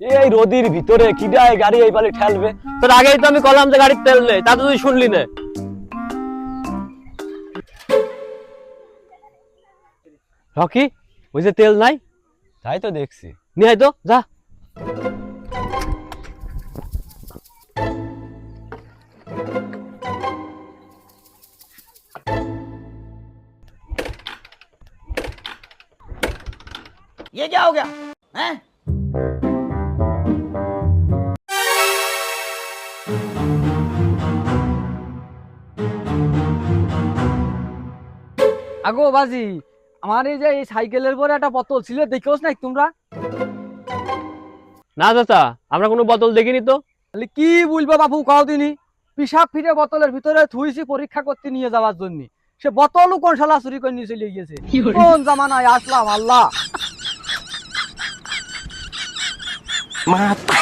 এই রোদির ভিতরে কিডায় গাড়ি এই পালে ঠেলবে? তোর আগেই তো আমি কলাম যে গাড়ির তেল নেই, তা তো তুই শুনলি না। রকি, ওই যে তেল নাই, তাই তো দেখছি। নিয়ে আয় তো, যা। ये क्या हो गया हैं? আগো বাজি, আমার এই যে এই সাইকেলের পরে একটা বোতল ছিল, দেখোস না তোমরা? না চাচা, আমরা কোনো বোতল দেখিনি তো। তাহলে কি বলবো বাপু, কাও দিনই পিসাব ফিরে বোতলের ভিতরে থুইছি পরীক্ষা করতে নিয়ে যাওয়ার জন্য। সে বোতলও কোন শালা চুরি করে নিয়ে চলে গিয়েছে। কোন জামানায় আসলাম আল্লাহ। Mata.